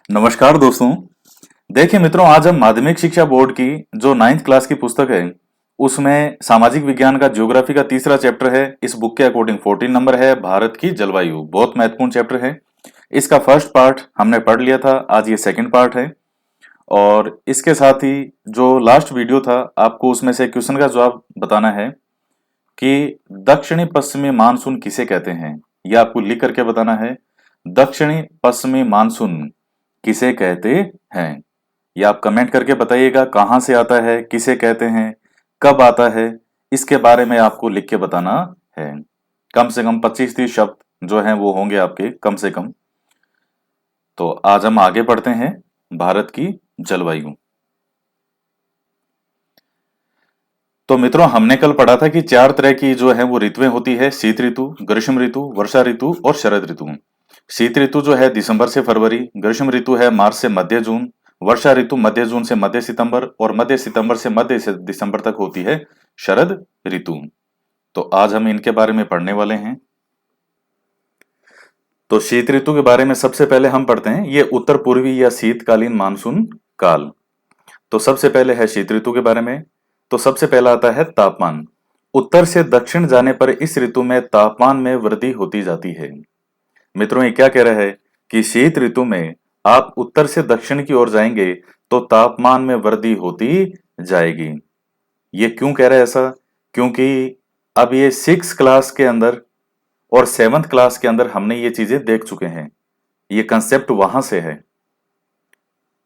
नमस्कार दोस्तों। देखिए मित्रों, आज हम माध्यमिक शिक्षा बोर्ड की जो 9th क्लास की पुस्तक है उसमें सामाजिक विज्ञान का ज्योग्राफी का तीसरा चैप्टर है। इस बुक के अकॉर्डिंग 14 नंबर है, भारत की जलवायु। बहुत महत्वपूर्ण चैप्टर है। इसका फर्स्ट पार्ट हमने पढ़ लिया था, आज ये सेकंड पार्ट है। और इसके साथ ही जो लास्ट वीडियो था, आपको उसमें से क्वेश्चन का जवाब बताना है कि दक्षिणी पश्चिमी मानसून किसे कहते हैं। ये आपको लिख करके बताना है, दक्षिणी पश्चिमी मानसून किसे कहते हैं। ये आप कमेंट करके बताइएगा, कहाँ से आता है, किसे कहते हैं, कब आता है, इसके बारे में आपको लिख के बताना है। कम से कम 25-30 शब्द जो हैं वो होंगे आपके कम से कम। तो आज हम आगे बढ़ते हैं, भारत की जलवायु। तो मित्रों, हमने कल पढ़ा था कि 4 तरह की जो है वो ऋतुएं होती है: शीत ऋतु, ग्रीष्म ऋतु, वर्षा ऋतु और शरद ऋतु। शीत ऋतु जो है दिसंबर से फरवरी, ग्रीष्म ऋतु है मार्च से मध्य जून, वर्षा ऋतु मध्य जून से मध्य सितंबर और मध्य सितंबर से मध्य से दिसंबर तक होती है शरद ऋतु। तो आज हम इनके बारे में पढ़ने वाले हैं। तो शीत ऋतु के बारे में सबसे पहले हम पढ़ते हैं, ये उत्तर पूर्वी या शीतकालीन मानसून काल। तो सबसे पहले है शीत ऋतु के बारे में। तो सबसे पहला आता है तापमान। उत्तर से दक्षिण जाने पर इस ऋतु में तापमान में वृद्धि होती जाती है। मित्रों, ये क्या कह रहा है कि शीत ऋतु में आप उत्तर से दक्षिण की ओर जाएंगे तो तापमान में वृद्धि होती जाएगी। ये क्यों कह रहा है ऐसा? क्योंकि अब ये 6 क्लास के अंदर और 7th क्लास के अंदर हमने ये चीजें देख चुके हैं। ये कंसेप्ट वहां से है।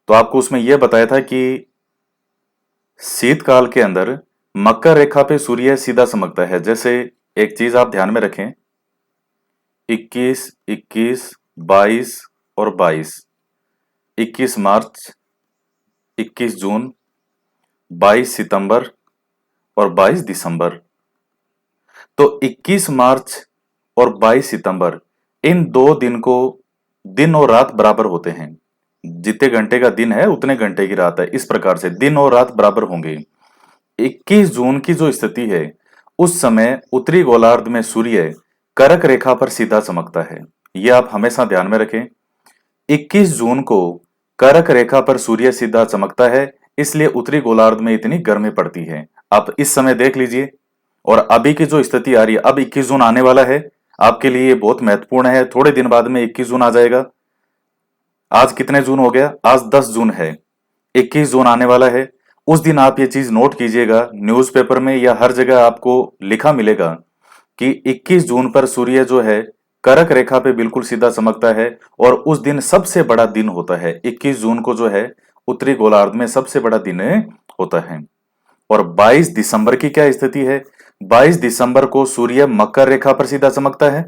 तो आपको उसमें यह बताया था कि शीतकाल के अंदर मकर रेखा पे सूर्य सीधा चमकता है। जैसे एक चीज आप ध्यान में रखें, 21, 21, 22 और 22, 21 मार्च, 21 जून, 22 सितंबर और 22 दिसंबर। तो 21 मार्च और 22 सितंबर, इन 2 दिन को दिन और रात बराबर होते हैं। जितने घंटे का दिन है उतने घंटे की रात है। इस प्रकार से दिन और रात बराबर होंगे। 21 जून की जो स्थिति है, उस समय उत्तरी गोलार्ध में सूर्य कर्क रेखा पर सीधा चमकता है। यह आप हमेशा ध्यान में रखें। 21 जून को कर्क रेखा पर सूर्य सीधा चमकता है, इसलिए उत्तरी गोलार्ध में इतनी गर्मी पड़ती है। आप इस समय देख लीजिए। और अभी की जो स्थिति आ रही है, अब 21 जून आने वाला है, आपके लिए ये बहुत महत्वपूर्ण है। थोड़े दिन बाद में 21 जून आ जाएगा। आज कितने जून हो गया? आज 10 जून है। 21 जून आने वाला है। उस दिन आप ये चीज नोट कीजिएगा, न्यूज़पेपर में या हर जगह आपको लिखा मिलेगा कि 21 जून पर सूर्य जो है कर्क रेखा पे बिल्कुल सीधा चमकता है। और उस दिन सबसे बड़ा दिन होता है। 21 जून को जो है उत्तरी गोलार्ध में सबसे बड़ा दिन होता है। और 22 दिसंबर की क्या स्थिति है? 22 दिसंबर को सूर्य मकर रेखा पर सीधा चमकता है।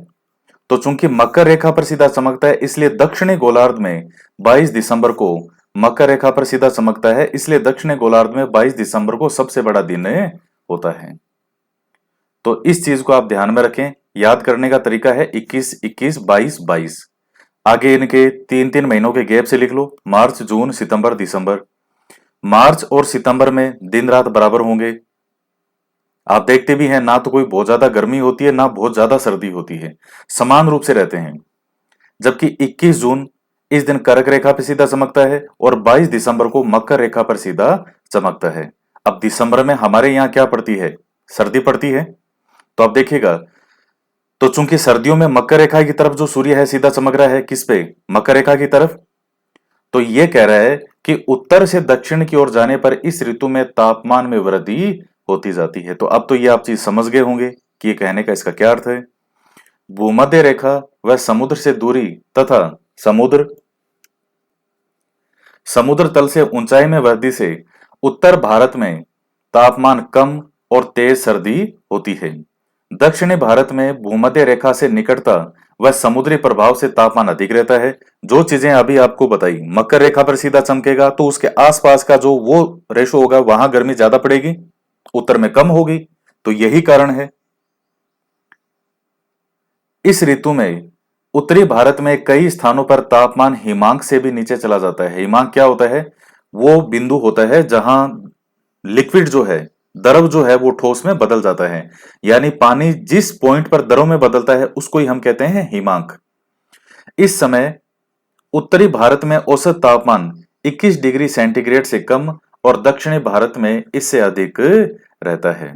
तो चूंकि मकर रेखा पर सीधा चमकता है, इसलिए दक्षिणी गोलार्ध में 22 दिसंबर को मकर रेखा पर सीधा चमकता है, इसलिए दक्षिणी गोलार्ध में 22 दिसंबर को सबसे बड़ा दिन होता है। तो इस चीज को आप ध्यान में रखें। याद करने का तरीका है 21, 21, 22, 22। आगे इनके 3-3 महीनों के गैप से लिख लो, मार्च, जून, सितंबर, दिसंबर। मार्च और सितंबर में दिन रात बराबर होंगे। आप देखते भी हैं, ना तो कोई बहुत ज्यादा गर्मी होती है, ना बहुत ज्यादा सर्दी होती है, समान रूप से रहते हैं। जबकि 21 जून इस दिन कर्क रेखा पर सीधा चमकता है और 22 दिसंबर को मकर रेखा पर सीधा चमकता है। अब दिसंबर में हमारे यहाँ क्या पड़ती है? सर्दी पड़ती है। तो आप देखिएगा, तो चूंकि सर्दियों में मकर रेखा की तरफ जो सूर्य है सीधा चमक रहा है, किस पे? मकर रेखा की तरफ। तो यह कह रहा है कि उत्तर से दक्षिण की ओर जाने पर इस ऋतु में तापमान में वृद्धि होती जाती है। तो अब तो ये आप चीज समझ गए होंगे कि ये कहने का इसका क्या अर्थ है। भूमध्य रेखा व समुद्र से दूरी तथा समुद्र समुद्र तल से ऊंचाई में वृद्धि से उत्तर भारत में तापमान कम और तेज सर्दी होती है। दक्षिणी भारत में भूमध्य रेखा से निकटता व समुद्री प्रभाव से तापमान अधिक रहता है। जो चीजें अभी आपको बताई, मकर रेखा पर सीधा चमकेगा तो उसके आसपास का जो वो रेशो होगा, वहां गर्मी ज्यादा पड़ेगी, उत्तर में कम होगी। तो यही कारण है। इस ऋतु में उत्तरी भारत में कई स्थानों पर तापमान हिमांक से भी नीचे चला जाता है। हिमांक क्या होता है? वो बिंदु होता है जहां लिक्विड जो है, द्रव जो है, वो ठोस में बदल जाता है। यानी पानी जिस पॉइंट पर द्रव में बदलता है उसको ही हम कहते हैं हिमांक। इस समय उत्तरी भारत में औसत तापमान 21 डिग्री सेंटीग्रेड से कम और दक्षिणी भारत में इससे अधिक रहता है।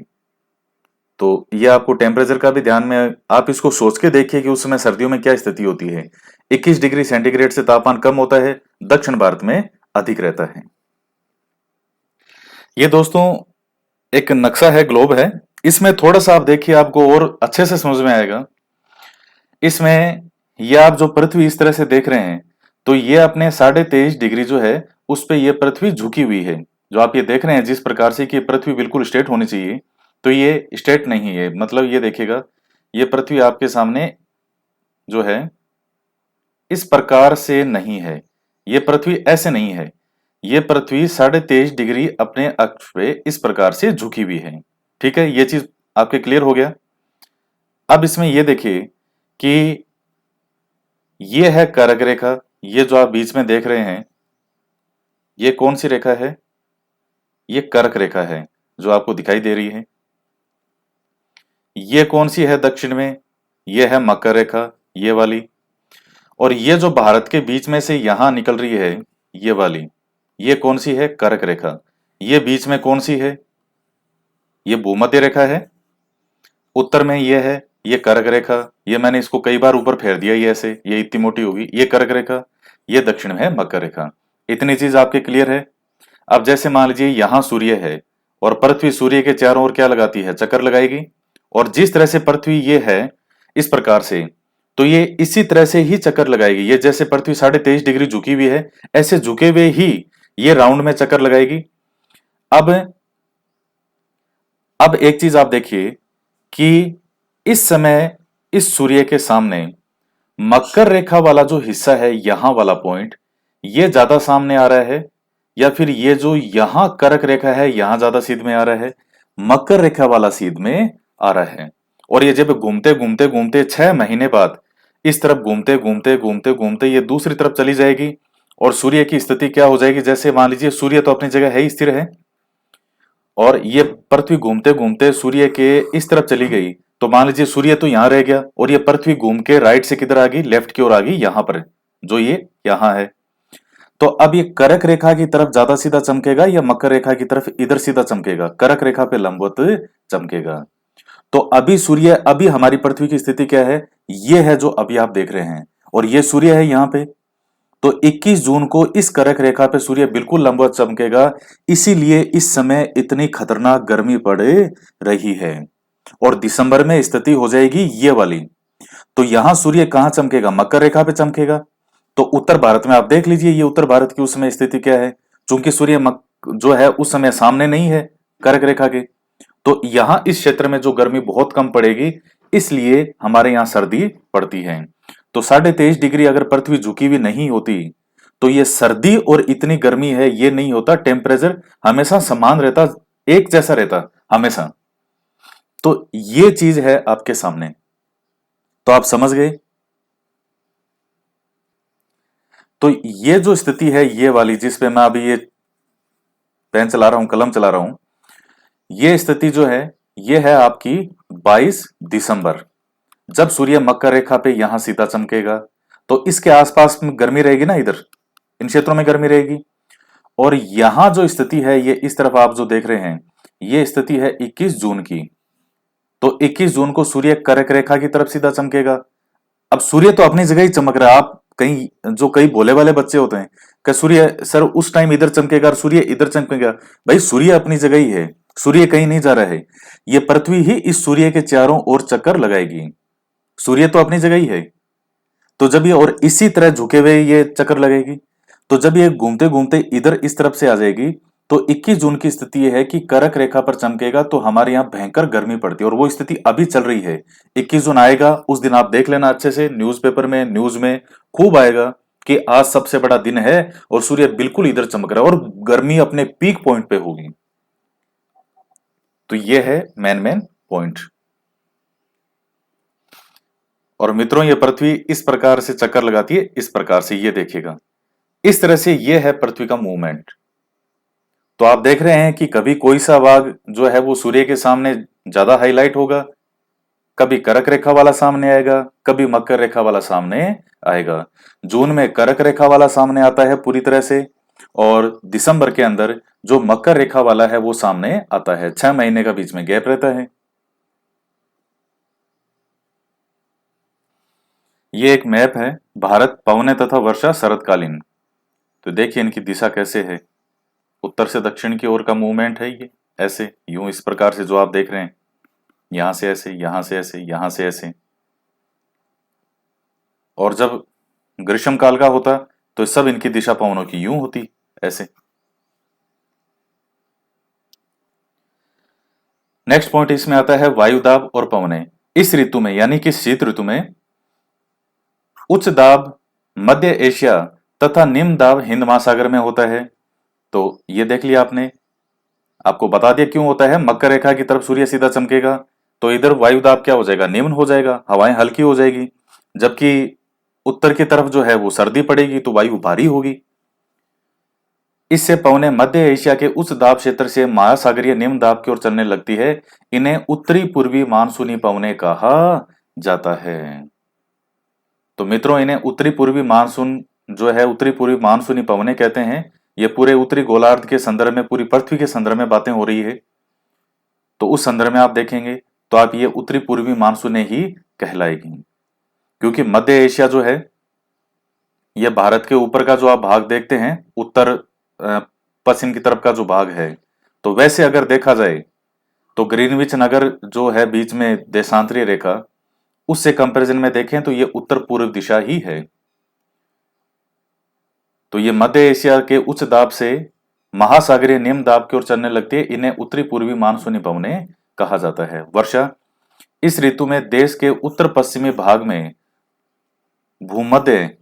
तो ये आपको टेम्परेचर का भी ध्यान में, आप इसको सोच के देखिए कि उस समय सर्दियों में क्या स्थिति होती है। 21 डिग्री सेंटीग्रेड से तापमान कम होता है, दक्षिण भारत में अधिक रहता है। ये दोस्तों एक नक्शा है, ग्लोब है। इसमें थोड़ा सा आप देखिए, आपको और अच्छे से समझ में आएगा। इसमें ये आप जो पृथ्वी इस तरह से देख रहे हैं, तो ये अपने 23.5 डिग्री जो है उस पे ये पृथ्वी झुकी हुई है। जो आप ये देख रहे हैं जिस प्रकार से कि पृथ्वी बिल्कुल स्ट्रेट होनी चाहिए, तो ये स्ट्रेट नहीं है। मतलब ये देखिएगा, ये पृथ्वी आपके सामने जो है इस प्रकार से नहीं है, ये पृथ्वी ऐसे नहीं है। ये पृथ्वी 23.5 डिग्री अपने अक्ष पे इस प्रकार से झुकी हुई है। ठीक है, ये चीज आपके क्लियर हो गया। अब इसमें ये देखिए कि ये है कर्क रेखा, ये जो आप बीच में देख रहे हैं, ये कौन सी रेखा है? ये कर्क रेखा है जो आपको दिखाई दे रही है। ये कौन सी है दक्षिण में? ये है मकर रेखा, ये वाली। और ये जो भारत के बीच में से यहां निकल रही है, ये वाली, ये कौन सी है? कर्क रेखा। ये बीच में कौन सी है? ये भूमध्य रेखा है। उत्तर में ये है, ये कर्क रेखा। ये मैंने इसको कई बार ऊपर फेर दिया, ये ऐसे, ये इतनी मोटी होगी, ये कर्क रेखा। ये दक्षिण में है मकर रेखा। इतनी चीज आपके क्लियर है। अब जैसे मान लीजिए यहां सूर्य है और पृथ्वी सूर्य के चारों ओर क्या लगाती है? चक्कर लगाएगी। और जिस तरह से पृथ्वी ये है इस प्रकार से, तो ये इसी तरह से ही चक्कर लगाएगी। ये जैसे पृथ्वी 23.5 डिग्री झुकी हुई है, ऐसे झुके हुए ही ये राउंड में चक्कर लगाएगी। अब एक चीज आप देखिए कि इस समय इस सूर्य के सामने मकर रेखा वाला जो हिस्सा है, यहां वाला पॉइंट, ये ज्यादा सामने आ रहा है, या फिर ये जो यहां कर्क रेखा है यहां ज्यादा सीध में आ रहा है? मकर रेखा वाला सीध में आ रहा है। और ये जब घूमते घूमते घूमते 6 महीने बाद इस तरफ घूमते घूमते घूमते घूमते ये दूसरी तरफ चली जाएगी, और सूर्य की स्थिति क्या हो जाएगी? जैसे मान लीजिए सूर्य तो अपनी जगह है, स्थिर है, और ये पृथ्वी घूमते घूमते सूर्य के इस तरफ चली गई, तो मान लीजिए सूर्य तो यहां रह गया, और ये पृथ्वी घूम के राइट से किधर आ गई? लेफ्ट की ओर आ गई, यहां पर, जो ये यहां है। तो अब ये कर्क रेखा की तरफ ज्यादा सीधा चमकेगा या मकर रेखा की तरफ इधर सीधा चमकेगा? कर्क रेखा पे लंबवत चमकेगा। तो अभी सूर्य, अभी हमारी पृथ्वी की स्थिति क्या है? ये है जो अभी आप देख रहे हैं, और ये सूर्य है यहां पे। तो 21 जून को इस कर्क रेखा पे सूर्य बिल्कुल लंबवत चमकेगा, इसीलिए इस समय इतनी खतरनाक गर्मी पड़ रही है। और दिसंबर में स्थिति हो जाएगी ये वाली। तो यहां सूर्य कहां चमकेगा? मकर रेखा पे चमकेगा। तो उत्तर भारत में आप देख लीजिए, ये उत्तर भारत की उस समय स्थिति क्या है? चूंकि सूर्य जो है उस समय सामने नहीं है कर्क रेखा के, तो यहां इस क्षेत्र में जो गर्मी बहुत कम पड़ेगी, इसलिए हमारे यहां सर्दी पड़ती है। तो 23.5 डिग्री अगर पृथ्वी झुकी हुई नहीं होती, तो ये सर्दी और इतनी गर्मी है ये नहीं होता। टेम्परेचर हमेशा समान रहता, एक जैसा रहता हमेशा। तो ये चीज है आपके सामने, तो आप समझ गए। तो ये जो स्थिति है ये वाली, जिसपे मैं अभी ये पेन चला रहा हूं, कलम चला रहा हूं, ये स्थिति जो है ये है आपकी 22 दिसंबर, जब सूर्य मकर रेखा पे यहां सीधा चमकेगा। तो इसके आसपास में गर्मी रहेगी ना, इधर इन क्षेत्रों में गर्मी रहेगी। और यहां जो स्थिति है, ये इस तरफ आप जो देख रहे हैं, ये स्थिति है 21 जून की। तो 21 जून को सूर्य कर्क रेखा की तरफ सीधा चमकेगा। अब सूर्य तो अपनी जगह ही चमक रहा है। आप कहीं जो कई भोले वाले बच्चे होते हैं कि सूर्य सर उस टाइम इधर चमकेगा और सूर्य इधर चमकेगा, भाई सूर्य अपनी जगह ही है, सूर्य कहीं नहीं जा रहा है। ये पृथ्वी ही इस सूर्य के चारों ओर चक्कर लगाएगी, सूर्य तो अपनी जगह ही है। तो जब ये और इसी तरह झुके हुए ये चक्कर लगेगी, तो जब ये घूमते घूमते इधर इस तरफ से आ जाएगी, तो 21 जून की स्थिति ये है कि कर्क रेखा पर चमकेगा, तो हमारे यहाँ भयंकर गर्मी पड़ती है, और वो स्थिति अभी चल रही है। 21 जून आएगा उस दिन आप देख लेना अच्छे से, न्यूज़पेपर में, न्यूज में खूब आएगा कि आज सबसे बड़ा दिन है और सूर्य बिल्कुल इधर चमक रहा है और गर्मी अपने पीक पॉइंट पे होगी। तो ये है मेन पॉइंट। और मित्रों, ये पृथ्वी इस प्रकार से चक्कर लगाती है, इस प्रकार से, ये देखिएगा इस तरह से, ये है पृथ्वी का मूवमेंट। तो आप देख रहे हैं कि कभी कोई सा भाग जो है वो सूर्य के सामने ज्यादा हाईलाइट होगा, कभी कर्क रेखा वाला सामने आएगा, कभी मकर रेखा वाला सामने आएगा। जून में कर्क रेखा वाला सामने आता है पूरी तरह से, और दिसंबर के अंदर जो मकर रेखा वाला है वो सामने आता है। 6 महीने का बीच में गैप रहता है। ये एक मैप है, भारत पवने तथा वर्षा शरतकालीन। तो देखिए इनकी दिशा कैसे है, उत्तर से दक्षिण की ओर का मूवमेंट है ये, ऐसे यूं इस प्रकार से जो आप देख रहे हैं, यहां से ऐसे, यहां से ऐसे, यहां से ऐसे। और जब ग्रीष्म काल का होता तो सब इनकी दिशा पवनों की यूं होती, ऐसे। नेक्स्ट पॉइंट इसमें आता है वायुदाब और पवने। इस ऋतु में यानी कि शीत ऋतु में उच्च दाब मध्य एशिया तथा निम्न दाब हिंद महासागर में होता है। तो ये देख लिया आपने, आपको बता दिया क्यों होता है। मकर रेखा की तरफ सूर्य सीधा चमकेगा तो इधर वायुदाब क्या हो जाएगा, निम्न हो जाएगा, हवाएं हल्की हो जाएगी। जबकि उत्तर की तरफ जो है वो सर्दी पड़ेगी तो वायु भारी होगी। इससे पवनें मध्य एशिया के उच्च दाब क्षेत्र से महासागरीय निम्न दाब की ओर चलने लगती है। इन्हें उत्तरी पूर्वी मानसूनी पवनें कहा जाता है। तो मित्रों, इन्हें उत्तरी पूर्वी मानसून जो है, उत्तरी पूर्वी मानसूनी पवनें कहते हैं। ये पूरे उत्तरी गोलार्ध के संदर्भ में, पूरी पृथ्वी के संदर्भ में बातें हो रही है। तो उस संदर्भ में आप देखेंगे तो आप ये उत्तरी पूर्वी मानसूनें ही कहलाएगी। क्योंकि मध्य एशिया जो है, ये भारत के ऊपर का जो आप भाग देखते हैं, उत्तर पश्चिम की तरफ का जो भाग है, तो वैसे अगर देखा जाए तो ग्रीनविच नगर जो है बीच में देशांतरीय रेखा, उससे कंपैरिजन में देखें तो ये उत्तर पूर्व दिशा ही है। तो ये मध्य एशिया के उच्च दाब से महासागरीय निम्न दाब की ओर चलने लगती है। इन्हें उत्तरी पूर्वी मानसूनी पवनें कहा जाता है। वर्षा इस ऋतु में देश के उत्तर पश्चिमी भाग में भूमध्य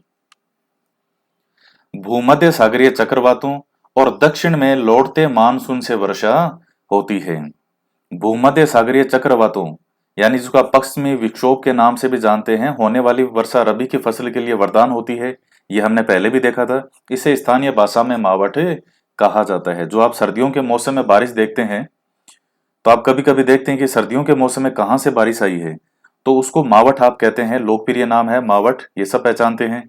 भूमध्य सागरीय चक्रवातों और दक्षिण में लौटते मानसून से वर्षा होती है। भूमध्य सागरीय चक्रवातों यानी जिसको आप पश्चिमी विक्षोभ के नाम से भी जानते हैं, होने वाली वर्षा रबी की फसल के लिए वरदान होती है। ये हमने पहले भी देखा था। इसे स्थानीय भाषा में मावठ कहा जाता है। जो आप सर्दियों के मौसम में बारिश देखते हैं, तो आप कभी कभी देखते हैं कि सर्दियों के मौसम में कहाँ से बारिश आई है, तो उसको मावठ आप कहते हैं। लोकप्रिय नाम है मावठ, ये सब पहचानते हैं।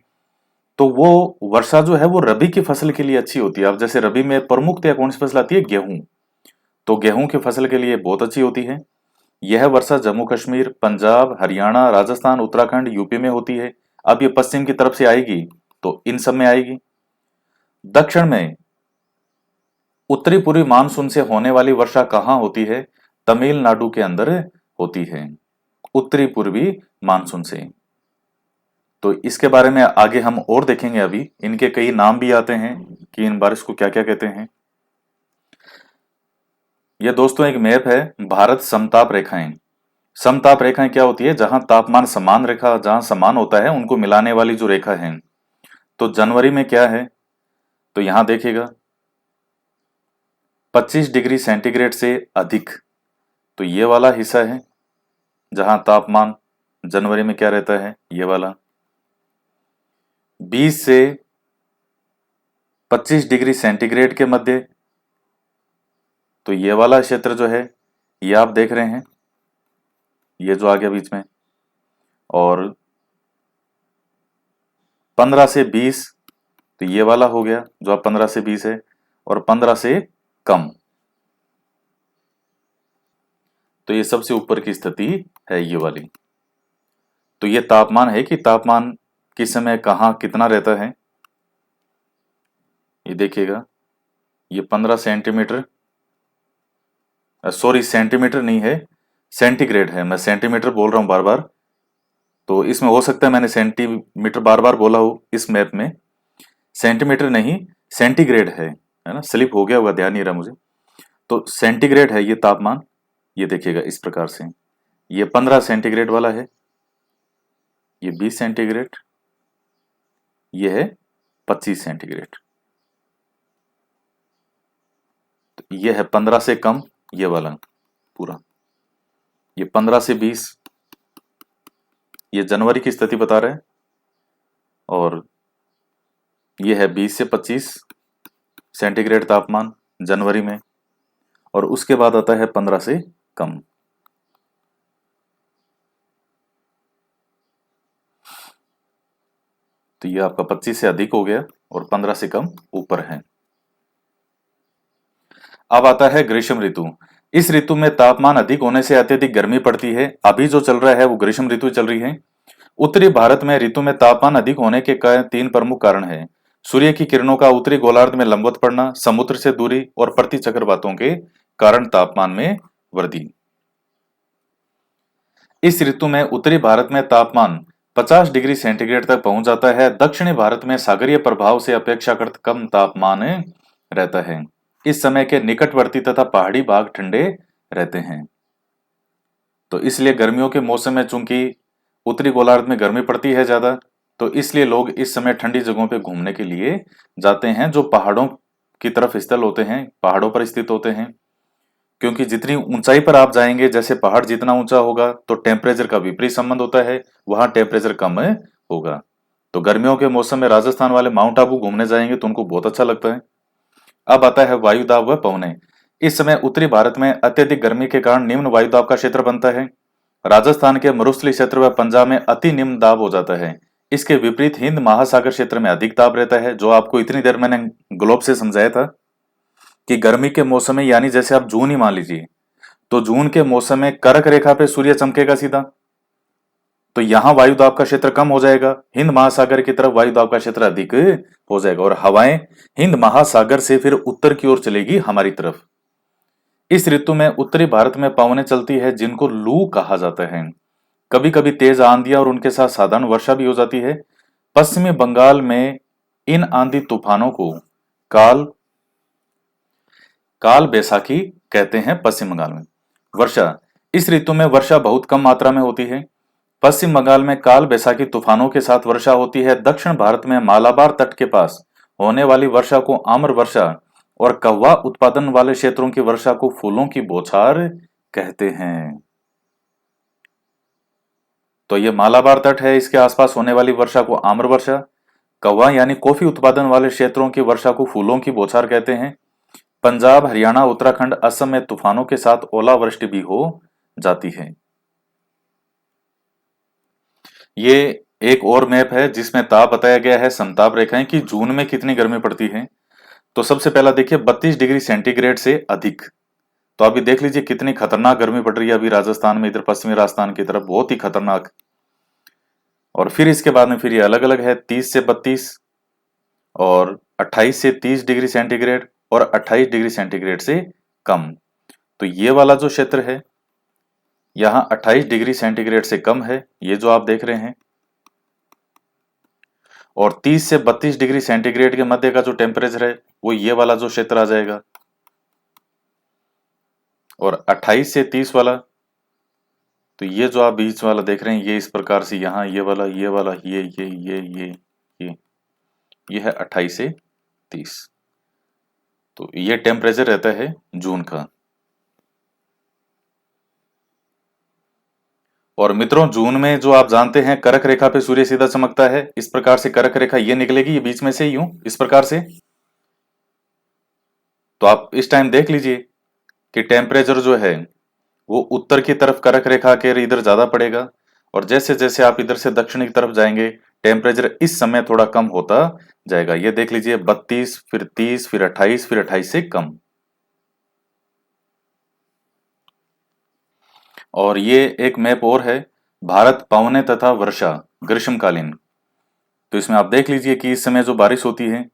तो वो वर्षा जो है वो रबी की फसल के लिए अच्छी होती है। अब जैसे रबी में प्रमुखतया कौन सी फसल आती है, गेहूं। तो गेहूं की फसल के लिए बहुत अच्छी होती है। यह वर्षा जम्मू कश्मीर, पंजाब, हरियाणा, राजस्थान, उत्तराखंड, यूपी में होती है। अब ये पश्चिम की तरफ से आएगी तो इन सब में आएगी। दक्षिण में उत्तरी पूर्वी मानसून से होने वाली वर्षा कहाँ होती है, तमिलनाडु के अंदर होती है, उत्तरी पूर्वी मानसून से। तो इसके बारे में आगे हम और देखेंगे। अभी इनके कई नाम भी आते हैं कि इन बारिश को क्या क्या कहते हैं। यह दोस्तों एक मैप है, भारत समताप रेखाएं। समताप रेखाएं क्या होती है, जहां तापमान समान रेखा, जहां समान होता है उनको मिलाने वाली जो रेखा है। तो जनवरी में क्या है, तो यहां देखिएगा 25 डिग्री सेंटीग्रेड से अधिक, तो ये वाला हिस्सा है जहां तापमान जनवरी में क्या रहता है, ये वाला। 20 से 25 डिग्री सेंटीग्रेड के मध्य, तो ये वाला क्षेत्र जो है, ये आप देख रहे हैं, ये जो आ गया बीच में। और 15 से 20, तो ये वाला हो गया जो आप 15 से 20 है। और 15 से कम, तो ये सबसे ऊपर की स्थिति है ये वाली। तो ये तापमान है कि तापमान किस समय कहाँ कितना रहता है। ये देखिएगा, ये 15 सेंटीमीटर, सॉरी सेंटीमीटर नहीं है, सेंटीग्रेड है। मैं सेंटीमीटर बोल रहा हूँ बार बार, तो इसमें हो सकता है मैंने सेंटीमीटर बार बार बोला हो इस मैप में। सेंटीमीटर नहीं, सेंटीग्रेड है ना, स्लिप हो गया होगा, ध्यान नहीं रहा मुझे। तो सेंटीग्रेड है ये तापमान। ये देखिएगा इस प्रकार से, ये 15 सेंटीग्रेड वाला है, ये 20 सेंटीग्रेड, ये है 25 सेंटीग्रेड। तो ये है 15 से कम, ये वाला पूरा। ये 15 से 20, ये जनवरी की स्थिति बता रहा है। और ये है 20 से 25 सेंटीग्रेड तापमान जनवरी में। और उसके बाद आता है 15 से कम। तो ये आपका 25 से अधिक हो गया और 15 से कम ऊपर है। अब आता है ग्रीष्म ऋतु। इस ऋतु में तापमान अधिक होने से अत्यधिक गर्मी पड़ती है। अभी जो चल रहा है वो ग्रीष्म ऋतु चल रही है। उत्तरी भारत में ऋतु में तापमान अधिक होने के तीन प्रमुख कारण हैं। सूर्य की किरणों का उत्तरी गोलार्ध में लंबवत पड़ना, समुद्र से दूरी और प्रति चक्रवातों के कारण तापमान में वृद्धि। इस ऋतु में उत्तरी भारत में तापमान 50 डिग्री सेंटीग्रेड तक पहुंच जाता है। दक्षिणी भारत में सागरीय प्रभाव से अपेक्षाकृत कम तापमान रहता है। इस समय के निकटवर्ती तथा पहाड़ी भाग ठंडे रहते हैं। तो इसलिए गर्मियों के मौसम में चूंकि उत्तरी गोलार्ध में गर्मी पड़ती है ज्यादा, तो इसलिए लोग इस समय ठंडी जगहों पे घूमने के लिए जाते हैं जो पहाड़ों की तरफ स्थल होते हैं, पहाड़ों पर स्थित होते हैं। क्योंकि जितनी ऊंचाई पर आप जाएंगे, जैसे पहाड़ जितना ऊंचा होगा तो टेम्परेचर का विपरीत संबंध होता है, वहां टेम्परेचर कम होगा। तो गर्मियों के मौसम में राजस्थान वाले माउंट आबू घूमने जाएंगे तो उनको बहुत अच्छा लगता है। अब आता है वायुदाब व पवने। इस समय उत्तरी भारत में अत्यधिक गर्मी के कारण निम्न वायुदाब का क्षेत्र बनता है। राजस्थान के मरुस्थलीय क्षेत्र व पंजाब में अति निम्न दाब हो जाता है। इसके विपरीत हिंद महासागर क्षेत्र में अधिक दाब रहता है, जो आपको इतनी देर मैंने ग्लोब से समझाया था कि गर्मी के मौसम में, यानी जैसे आप जून ही मान लीजिए, तो जून के मौसम में कर्क रेखा पे सूर्य चमकेगा सीधा, तो यहां वायुदाब का क्षेत्र कम हो जाएगा। हिंद महासागर की तरफ वायुदाब का क्षेत्र अधिक हो जाएगा और हवाएं हिंद महासागर से फिर उत्तर की ओर चलेगी हमारी तरफ। इस ऋतु में उत्तरी भारत में पवनें चलती है जिनको लू कहा जाता है। कभी कभी तेज आंधियां और उनके साथ साधारण वर्षा भी हो जाती है। पश्चिमी बंगाल में इन आंधी तूफानों को काल काल बैसाखी कहते हैं। पश्चिम बंगाल में वर्षा, इस ऋतु में वर्षा बहुत कम मात्रा में होती है। पश्चिम बंगाल में काल बैसाखी तूफानों के साथ वर्षा होती है। दक्षिण भारत में मालाबार तट के पास होने वाली वर्षा को आम्र वर्षा और कव्वा उत्पादन वाले क्षेत्रों की वर्षा को फूलों की बौछार कहते हैं। तो ये मालाबार तट है, इसके आसपास होने वाली वर्षा को आम्र वर्षा, कव्वा यानी कॉफी उत्पादन वाले क्षेत्रों की वर्षा को फूलों की बौछार कहते हैं। पंजाब, हरियाणा, उत्तराखंड, असम में तूफानों के साथ ओलावृष्टि भी हो जाती है। ये एक और मैप है जिसमें ताप बताया गया है, समताप रेखाएं, कि जून में कितनी गर्मी पड़ती है। तो सबसे पहला देखिए 32 डिग्री सेंटीग्रेड से अधिक। तो अभी देख लीजिए कितनी खतरनाक गर्मी पड़ रही है अभी राजस्थान में, इधर पश्चिमी राजस्थान की तरफ बहुत ही खतरनाक। और फिर इसके बाद में फिर ये अलग अलग है, 30 से 32 और 28 से 30 डिग्री सेंटीग्रेड और 28 डिग्री सेंटीग्रेड से कम। तो ये वाला जो क्षेत्र है यहाँ 28 डिग्री सेंटीग्रेड से कम है, ये जो आप देख रहे हैं। और 30 से 32 डिग्री सेंटीग्रेड के मध्य का जो टेम्परेचर है वो ये वाला जो क्षेत्र आ जाएगा। और 28 से 30 वाला, तो ये जो आप बीच वाला देख रहे हैं ये इस प्रकार से, यहाँ ये वाला, ये वाला, ये ये है 28 से 30। तो ये टेम्परेचर रहता है जून का। और मित्रों, जून में जो आप जानते हैं कर्क रेखा पे सूर्य सीधा चमकता है, इस प्रकार से कर्क रेखा ये निकलेगी, ये बीच में से यूं इस प्रकार से। तो आप इस टाइम देख लीजिए कि टेम्परेचर जो है वो उत्तर की तरफ कर्क रेखा के इधर ज्यादा पड़ेगा, और जैसे जैसे आप इधर से दक्षिण की तरफ जाएंगे टेम्परेचर इस समय थोड़ा कम होता जाएगा। ये देख लीजिए 32, फिर 30, फिर 28, फिर 28 से कम। और ये एक मैप और है, भारत पवने तथा वर्षा ग्रीष्मकालीन। तो इसमें आप देख लीजिए कि इस समय जो बारिश होती है,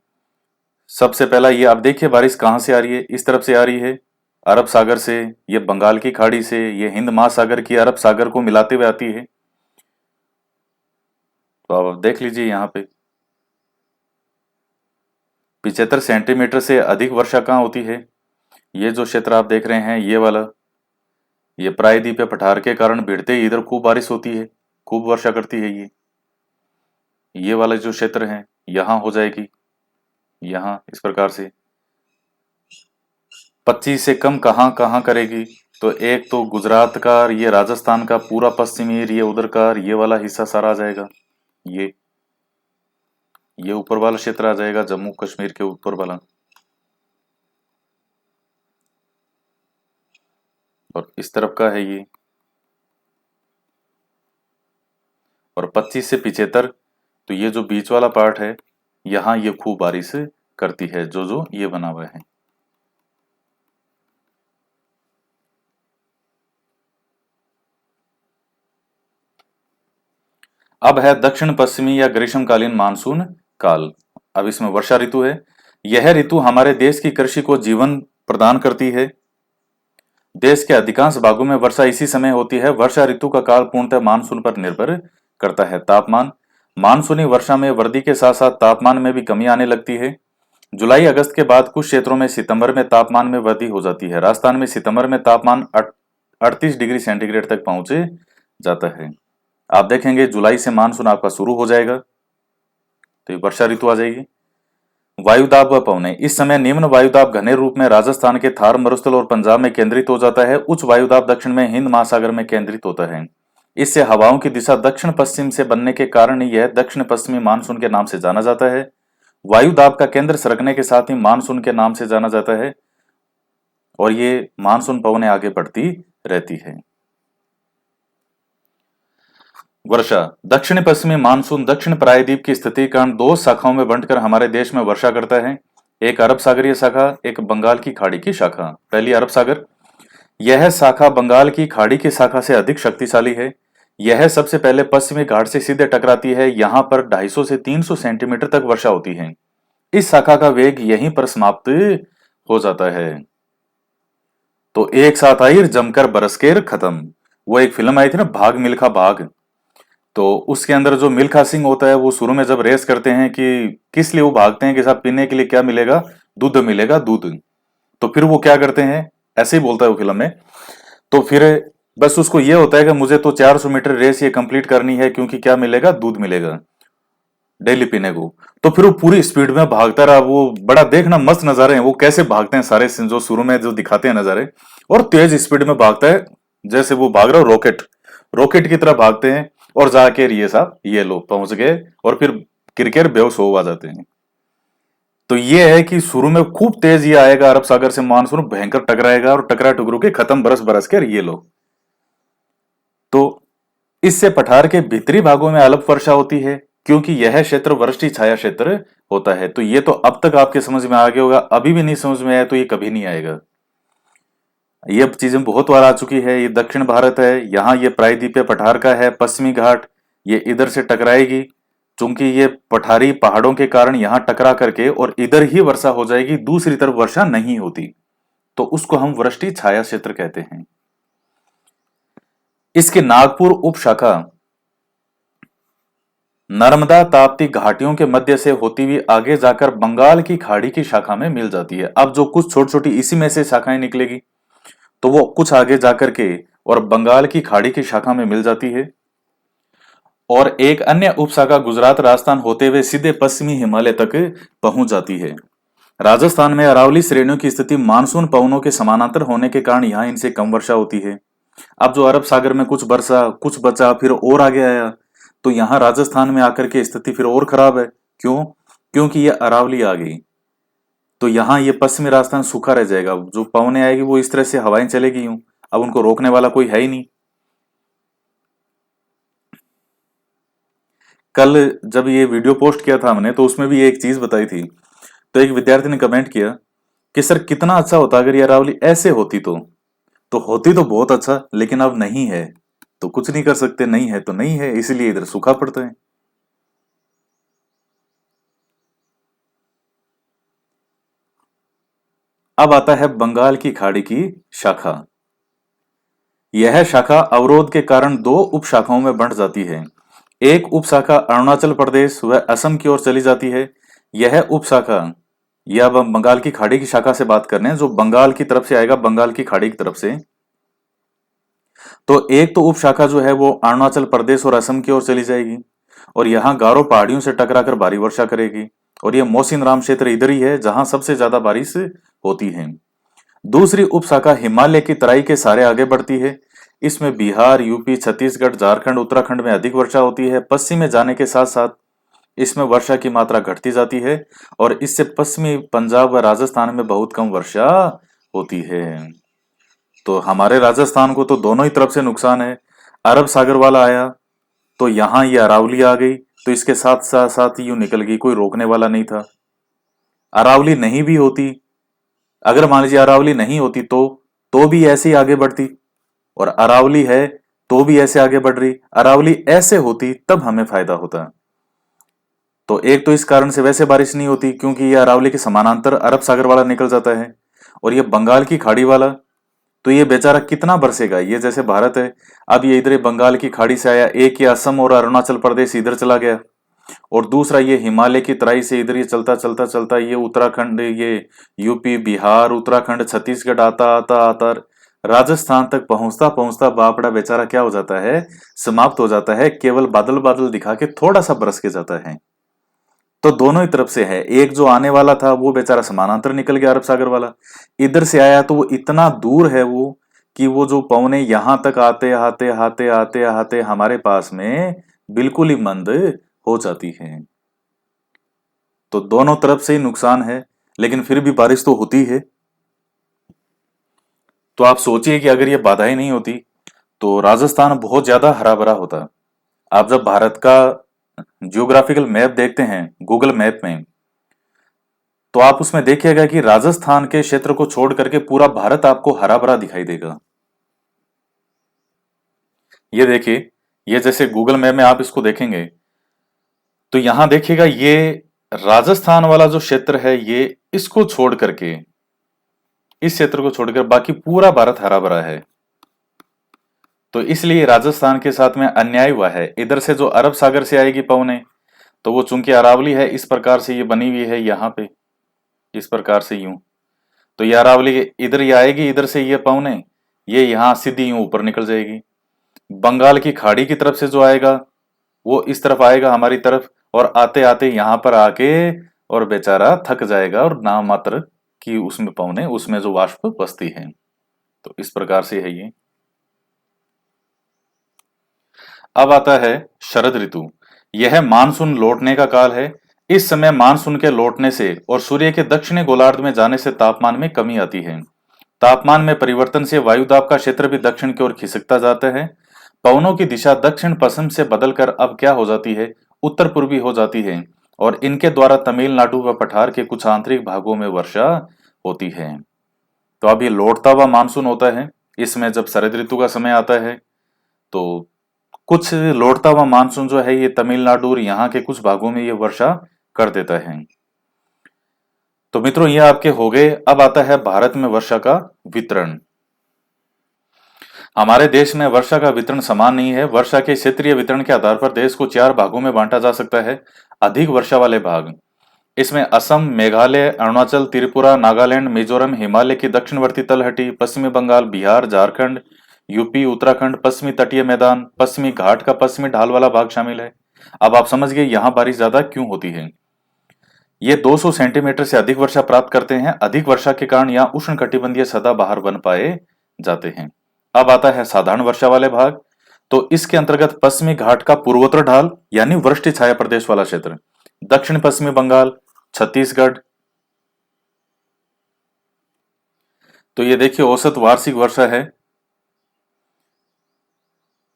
सबसे पहला ये आप देखिए बारिश कहाँ से आ रही है, इस तरफ से आ रही है अरब सागर से, ये बंगाल की खाड़ी से, ये हिंद महासागर की अरब सागर को मिलाते हुए आती है। तो आप देख लीजिए यहाँ पे 75 सेंटीमीटर से अधिक वर्षा कहाँ होती है। ये जो क्षेत्र आप देख रहे हैं ये वाला, ये प्रायद्वीप या पठार के कारण भिड़ते ही इधर खूब बारिश होती है, खूब वर्षा करती है। ये वाला जो क्षेत्र है यहाँ हो जाएगी, यहाँ इस प्रकार से 25 से कम कहाँ कहाँ करेगी। तो एक तो गुजरात का, ये राजस्थान का पूरा पश्चिमी एरिया उधर का, ये वाला हिस्सा सारा आ जाएगा। ये ऊपर वाला क्षेत्र आ जाएगा, जम्मू कश्मीर के ऊपर वाला। और इस तरफ का है ये। और 25 से 75 तो ये जो बीच वाला पार्ट है, यहां ये खूब बारिश करती है, जो जो ये बना हुआ है। अब है दक्षिण पश्चिमी या ग्रीष्मकालीन मानसून काल। अब इसमें वर्षा ऋतु है। यह ऋतु हमारे देश की कृषि को जीवन प्रदान करती है। देश के अधिकांश भागों में वर्षा इसी समय होती है। वर्षा ऋतु का काल पूर्णतः मानसून पर निर्भर करता है। तापमान, मानसूनी वर्षा में वृद्धि के साथ साथ तापमान में भी कमी आने लगती है। जुलाई अगस्त के बाद कुछ क्षेत्रों में सितंबर में तापमान में वृद्धि हो जाती है। राजस्थान में सितंबर में तापमान 38 डिग्री सेंटीग्रेड तक पहुंच जाता है। आप देखेंगे जुलाई से मानसून आपका शुरू हो जाएगा, तो ये वर्षा ऋतु आ जाएगी। वायुदाब व पवनें, इस समय निम्न वायुदाब घने रूप में राजस्थान के थार मरुस्थल और पंजाब में केंद्रित हो जाता है। उच्च वायुदाब दक्षिण में हिंद महासागर में केंद्रित होता है। इससे हवाओं की दिशा दक्षिण पश्चिम से बनने के कारण यह दक्षिण पश्चिमी मानसून के नाम से जाना जाता है। वायुदाब का केंद्र सरकने के साथ ही मानसून के नाम से जाना जाता है और ये मानसून पवनें आगे बढ़ती रहती है। वर्षा, दक्षिण पश्चिमी मानसून दक्षिण प्रायद्वीप की स्थिति के कारण दो शाखाओं में बंटकर हमारे देश में वर्षा करता है। एक अरब सागरीय शाखा, एक बंगाल की खाड़ी की शाखा। पहली अरब सागर, यह शाखा बंगाल की खाड़ी की शाखा से अधिक शक्तिशाली है। यह सबसे पहले पश्चिमी घाट से सीधे टकराती है। यहाँ पर 250 से 300 सेंटीमीटर तक वर्षा होती है। इस शाखा का वेग यहीं पर समाप्त हो जाता है। तो एक साथ आई जमकर बरसकेर खत्म, वो एक फिल्म आई थी ना, भाग मिल्खा भाग। तो उसके अंदर जो मिल्खा सिंह होता है, वो शुरू में जब रेस करते हैं कि किस लिए वो भागते हैं कि साहब पीने के लिए क्या मिलेगा, दूध मिलेगा, दूध। तो फिर वो क्या करते हैं, ऐसे ही बोलता है वो फिल्म में। तो फिर बस उसको ये होता है कि मुझे तो 400 मीटर रेस ये कंप्लीट करनी है, क्योंकि क्या मिलेगा, दूध मिलेगा डेली पीने को। तो फिर वो पूरी स्पीड में भागता रहा। वो बड़ा देखना मस्त नजारे हैं, वो कैसे भागते हैं सारे जो शुरू में जो दिखाते हैं नजारे, और तेज स्पीड में भागता है, जैसे वो भाग रहा हो रॉकेट, रॉकेट की तरह भागते हैं। और जाके ये साहब ये लोग पहुंच गए और फिर क्रिकेट बेहोश हो जाते हैं। तो ये है कि शुरू में खूब तेज ये आएगा अरब सागर से मानसून, भयंकर टकराएगा और टकरा टुकरू के खत्म बरस बरस के ये लोग। तो इससे पठार के भीतरी भागों में अल्प वर्षा होती है, क्योंकि यह क्षेत्र वृष्टि छाया क्षेत्र होता है। तो ये तो अब तक आपके समझ में आ गया होगा, अभी भी नहीं समझ में आया तो ये कभी नहीं आएगा। ये चीजें बहुत बार आ चुकी है। ये दक्षिण भारत है, यहाँ ये प्रायद्वीपीय पठार का है, पश्चिमी घाट, ये इधर से टकराएगी। चूंकि ये पठारी पहाड़ों के कारण यहाँ टकरा करके और इधर ही वर्षा हो जाएगी, दूसरी तरफ वर्षा नहीं होती, तो उसको हम वृष्टि छाया क्षेत्र कहते हैं। इसकी नागपुर उपशाखा नर्मदा ताप्ती घाटियों के मध्य से होती हुई आगे जाकर बंगाल की खाड़ी की शाखा में मिल जाती है। अब जो कुछ छोटी छोटी इसी में से शाखाएं निकलेगी, तो वो कुछ आगे जाकर के और बंगाल की खाड़ी की शाखा में मिल जाती है। और एक अन्य उपशाखा गुजरात राजस्थान होते हुए सीधे पश्चिमी हिमालय तक पहुंच जाती है। राजस्थान में अरावली श्रेणियों की स्थिति मानसून पवनों के समानांतर होने के कारण यहाँ इनसे कम वर्षा होती है। अब जो अरब सागर में कुछ वर्षा कुछ बचा फिर और आगे आया, तो यहाँ राजस्थान में आकर के स्थिति फिर और खराब है। क्यों? क्योंकि ये अरावली आ गई, तो यहाँ ये पश्चिमी राजस्थान सूखा रह जाएगा। जो पवनें आएगी वो इस तरह से हवाएं चलेगी यूं, अब उनको रोकने वाला कोई है ही नहीं। कल जब ये वीडियो पोस्ट किया था हमने, तो उसमें भी एक चीज बताई थी। तो एक विद्यार्थी ने कमेंट किया कि सर कितना अच्छा होता अगर ये अरावली ऐसे होती। तो होती तो बहुत अच्छा, लेकिन अब नहीं है तो कुछ नहीं कर सकते, नहीं है तो नहीं है, इसलिए इधर सूखा पड़ता है। अब आता है बंगाल की खाड़ी की शाखा। यह शाखा अवरोध के कारण दो उप शाखाओं में बंट जाती है। एक उप शाखा अरुणाचल प्रदेश व असम की ओर चली जाती है। यह उप शाखा, यह अब हम बंगाल की खाड़ी की शाखा से बात कर रहे हैं, जो बंगाल की तरफ से आएगा, बंगाल की खाड़ी की तरफ से। तो एक तो उप शाखा जो है वो अरुणाचल प्रदेश और असम की ओर चली जाएगी और यहाँ गारो पहाड़ियों से टकराकर भारी वर्षा करेगी। और ये मौसिन राम क्षेत्र इधर ही है जहां सबसे ज्यादा बारिश होती है। दूसरी उप शाखा हिमालय की तराई के सारे आगे बढ़ती है। इसमें बिहार, यूपी, छत्तीसगढ़, झारखंड, उत्तराखंड में अधिक वर्षा होती है। पश्चिम में जाने के साथ साथ इसमें वर्षा की मात्रा घटती जाती है और इससे पश्चिमी पंजाब व राजस्थान में बहुत कम वर्षा होती है। तो हमारे राजस्थान को तो दोनों ही तरफ से नुकसान है। अरब सागर वाला आया तो यहाँ ये अरावली आ गई, तो इसके साथ साथ साथ यूं निकल गई, कोई रोकने वाला नहीं था। अरावली नहीं भी होती, अगर मान लीजिए अरावली नहीं होती तो भी ऐसे ही आगे बढ़ती, और अरावली है तो भी ऐसे आगे बढ़ रही। अरावली ऐसे होती तब हमें फायदा होता। तो एक तो इस कारण से वैसे बारिश नहीं होती, क्योंकि ये अरावली के समानांतर अरब सागर वाला निकल जाता है, और ये बंगाल की खाड़ी वाला, तो ये बेचारा कितना बरसेगा। ये जैसे भारत है, अब ये इधर बंगाल की खाड़ी से आया, एक ये असम और अरुणाचल प्रदेश इधर चला गया, और दूसरा ये हिमालय की तराई से इधर ये चलता चलता चलता ये उत्तराखंड, ये यूपी, बिहार, उत्तराखंड, छत्तीसगढ़ आता आता आता राजस्थान तक पहुंचता पहुंचता बापड़ा बेचारा क्या हो जाता है, समाप्त हो जाता है, केवल बादल बादल दिखा के थोड़ा सा बरस के जाता है। तो दोनों ही तरफ से है, एक जो आने वाला था वो बेचारा समानांतर निकल गया अरब सागर वाला, इधर से आया तो वो इतना दूर है वो, कि वो जो पवने यहां तक आते आते आते आते आते हमारे पास में बिल्कुल ही मंद हो जाती है। तो दोनों तरफ से ही नुकसान है, लेकिन फिर भी बारिश तो होती है। तो आप सोचिए कि अगर ये बाधाएं नहीं होती तो राजस्थान बहुत ज्यादा हरा भरा होता। आप जब भारत का जियोग्राफिकल मैप देखते हैं गूगल मैप में, तो आप उसमें देखिएगा कि राजस्थान के क्षेत्र को छोड़ करके पूरा भारत आपको हरा भरा दिखाई देगा। ये देखिए, ये जैसे गूगल मैप में आप इसको देखेंगे तो यहां देखिएगा, ये राजस्थान वाला जो क्षेत्र है, ये इसको छोड़ करके, इस क्षेत्र को छोड़कर बाकी पूरा भारत हरा भरा है। तो इसलिए राजस्थान के साथ में अन्याय हुआ है। इधर से जो अरब सागर से आएगी पवने, तो वो चूंकि अरावली है इस प्रकार से ये बनी हुई है यहाँ पे, इस प्रकार से यूं, तो ये अरावली इधर ही आएगी, इधर से ये पवने ये यहाँ सीधी यूं ऊपर निकल जाएगी। बंगाल की खाड़ी की तरफ से जो आएगा वो इस तरफ आएगा हमारी तरफ, और आते आते यहाँ पर आके और बेचारा थक जाएगा, और नाम मात्र कि उसमें पवने, उसमें जो वाष्प बसती है। तो इस प्रकार से है ये। अब आता है शरद ऋतु। यह मानसून लौटने का काल है। इस समय मानसून के लौटने से और सूर्य के दक्षिणी गोलार्ध में जाने से तापमान में कमी आती है। तापमान में परिवर्तन से वायुदाब का क्षेत्र भी दक्षिण की ओर खिसकता जाता है। पवनों की दिशा दक्षिण पश्चिम से बदलकर अब क्या हो जाती है, उत्तर पूर्वी हो जाती है, और इनके द्वारा तमिलनाडु व पठार के कुछ आंतरिक भागों में वर्षा होती है। तो अब ये लौटता हुआ मानसून होता है, इसमें जब शरद ऋतु का समय आता है तो कुछ लौटता हुआ मानसून जो है ये तमिलनाडु और यहाँ के कुछ भागों में ये वर्षा कर देता है। तो मित्रों ये आपके हो गए। अब आता है भारत में वर्षा का वितरण। हमारे देश में वर्षा का वितरण समान नहीं है। वर्षा के क्षेत्रीय वितरण के आधार पर देश को 4 भागों में बांटा जा सकता है। अधिक वर्षा वाले भाग, इसमें असम, मेघालय, अरुणाचल, त्रिपुरा, नागालैंड, मिजोरम, हिमालय की दक्षिणवर्ती तलहटी, पश्चिमी बंगाल, बिहार, झारखंड, यूपी, उत्तराखंड, पश्चिमी तटीय मैदान, पश्चिमी घाट का पश्चिमी ढाल वाला भाग शामिल है। अब आप समझ गए यहाँ बारिश ज्यादा क्यों होती है। ये 200 सेंटीमीटर से अधिक वर्षा प्राप्त करते हैं। अधिक वर्षा के कारण यहाँ उष्णकटिबंधीय सदाबहार वन पाए जाते हैं। अब आता है साधारण वर्षा वाले भाग। तो इसके अंतर्गत पश्चिमी घाट का पूर्वोत्तर ढाल यानी वृष्टि छाया प्रदेश वाला क्षेत्र, दक्षिण पश्चिमी बंगाल, छत्तीसगढ़। तो ये देखिए औसत वार्षिक वर्षा है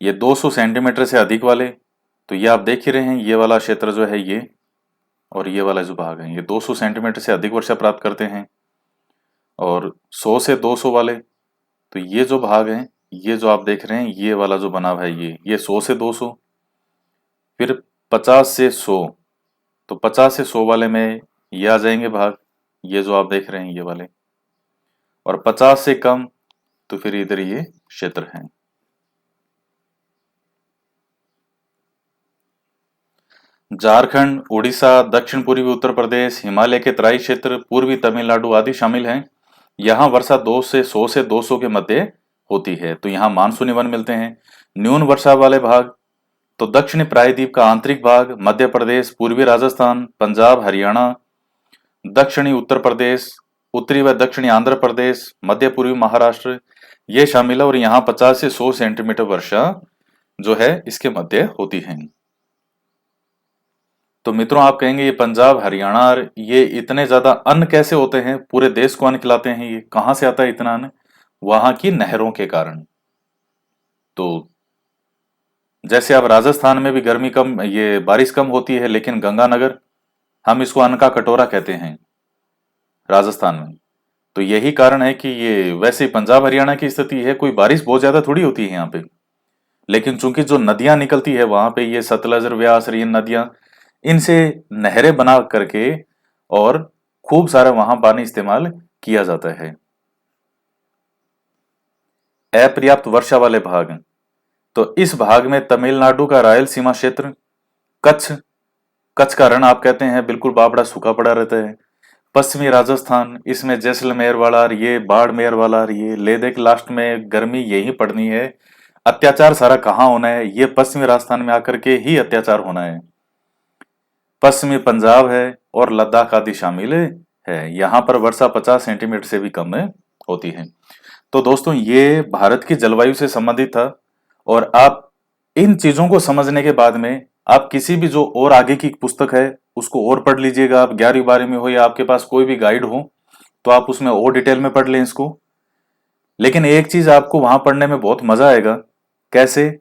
ये 200 सेंटीमीटर से अधिक वाले। तो ये आप देख ही रहे हैं, ये वाला क्षेत्र जो है ये, और ये वाला जो भाग है ये 200 सेंटीमीटर से अधिक वर्षा प्राप्त करते हैं। और 100 से 200 वाले, तो ये जो भाग है, ये जो आप देख रहे हैं ये वाला जो बना हुआ है ये 100 से 200। फिर 50 से 100, तो 50 से 100 वाले में ये आ जाएंगे भाग, ये जो आप देख रहे हैं ये वाले। और 50 से कम तो फिर इधर ये क्षेत्र है। झारखंड, उड़ीसा, दक्षिण पूर्वी उत्तर प्रदेश, हिमालय के तराई क्षेत्र, पूर्वी तमिलनाडु आदि शामिल हैं। यहाँ वर्षा 2 से 100 से 200 के मध्य होती है। तो यहाँ मानसूनी वन मिलते हैं। न्यून वर्षा वाले भाग, तो दक्षिणी प्रायद्वीप का आंतरिक भाग, मध्य प्रदेश, पूर्वी राजस्थान, पंजाब, हरियाणा, दक्षिणी उत्तर प्रदेश, उत्तरी व दक्षिणी आंध्र प्रदेश, मध्य पूर्वी महाराष्ट्र, ये शामिल है। और यहाँ 50 से 100 सेंटीमीटर वर्षा जो है इसके मध्य होती है। तो मित्रों आप कहेंगे ये पंजाब, हरियाणा और ये इतने ज्यादा अन्न कैसे होते हैं, पूरे देश को अन्न खिलाते हैं, ये कहां से आता है इतना अन्न? वहां की नहरों के कारण। तो जैसे अब राजस्थान में भी गर्मी कम, ये बारिश कम होती है, लेकिन गंगानगर, हम इसको अन्न का कटोरा कहते हैं राजस्थान में। तो यही कारण है कि ये, वैसे पंजाब हरियाणा की स्थिति है, कोई बारिश बहुत ज्यादा थोड़ी होती है यहाँ पे, लेकिन चूंकि जो नदियां निकलती है वहां पे, ये सतलज और व्यास और ये नदियां, इनसे नहरें बना करके और खूब सारा वहां पानी इस्तेमाल किया जाता है। अपर्याप्त वर्षा वाले भाग, तो इस भाग में तमिलनाडु का रायलसीमा क्षेत्र, कच्छ, कच्छ का रण आप कहते हैं, बिल्कुल बावड़ा सूखा पड़ा रहता है। पश्चिमी राजस्थान, इसमें जैसलमेर वाला और ये बाड़मेर वाला और ये लेह, लास्ट में गर्मी यही पड़नी है। अत्याचार सारा कहाँ होना है, ये पश्चिमी राजस्थान में आकर के ही अत्याचार होना है। पश्चिमी पंजाब है और लद्दाख आदि शामिल है। यहाँ पर वर्षा 50 सेंटीमीटर से भी कम होती है। तो दोस्तों, ये भारत की जलवायु से संबंधित था। और आप इन चीजों को समझने के बाद में आप किसी भी जो और आगे की पुस्तक है उसको और पढ़ लीजिएगा। आप 11वीं 12वीं में हो या आपके पास कोई भी गाइड हो, तो आप उसमें और डिटेल में पढ़ लें इसको। लेकिन एक चीज आपको वहां पढ़ने में बहुत मजा आएगा। कैसे?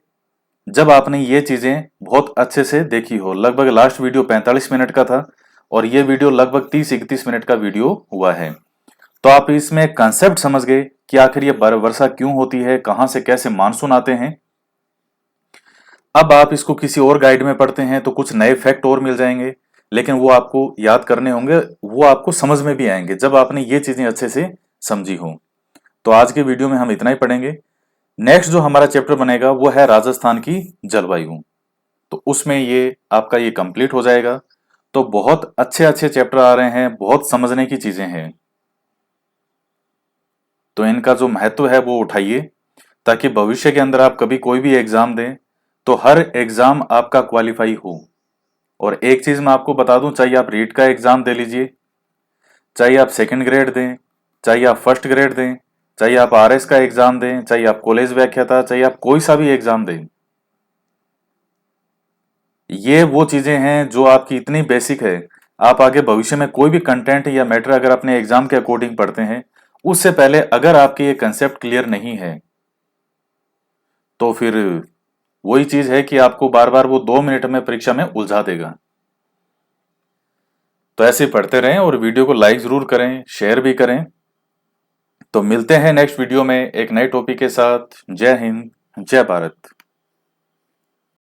जब आपने ये चीजें बहुत अच्छे से देखी हो। लगभग लास्ट वीडियो 45 मिनट का था और ये वीडियो लगभग 30-31 मिनट का वीडियो हुआ है। तो आप इसमें कंसेप्ट समझ गए कि आखिर ये वर्षा क्यों होती है, कहां से कैसे मानसून आते हैं। अब आप इसको किसी और गाइड में पढ़ते हैं तो कुछ नए फैक्ट और मिल जाएंगे, लेकिन वो आपको याद करने होंगे, वो आपको समझ में भी आएंगे जब आपने ये चीजें अच्छे से समझी हो। तो आज के वीडियो में हम इतना ही पढ़ेंगे। नेक्स्ट जो हमारा चैप्टर बनेगा वो है राजस्थान की जलवायु। तो उसमें ये आपका ये कंप्लीट हो जाएगा। तो बहुत अच्छे अच्छे चैप्टर आ रहे हैं, बहुत समझने की चीजें हैं। तो इनका जो महत्व है वो उठाइए, ताकि भविष्य के अंदर आप कभी कोई भी एग्जाम दें तो हर एग्जाम आपका क्वालिफाई हो। और एक चीज मैं आपको बता दूं, चाहे आप रीट का एग्जाम दे लीजिए, चाहे आप सेकंड ग्रेड दें, चाहे आप फर्स्ट ग्रेड दें, चाहे आप आरएस का एग्जाम दें, चाहे आप कॉलेज व्याख्याता, चाहे आप कोई सा भी एग्जाम दें, ये वो चीजें हैं जो आपकी इतनी बेसिक है। आप आगे भविष्य में कोई भी कंटेंट या मैटर अगर अपने एग्जाम के अकॉर्डिंग पढ़ते हैं, उससे पहले अगर आपके ये कंसेप्ट क्लियर नहीं है, तो फिर वही चीज है कि आपको बार बार वो 2 मिनट में परीक्षा में उलझा देगा। तो ऐसे पढ़ते रहें और वीडियो को लाइक जरूर करें, शेयर भी करें। तो मिलते हैं नेक्स्ट वीडियो में एक नए टॉपिक के साथ। जय हिंद, जय भारत।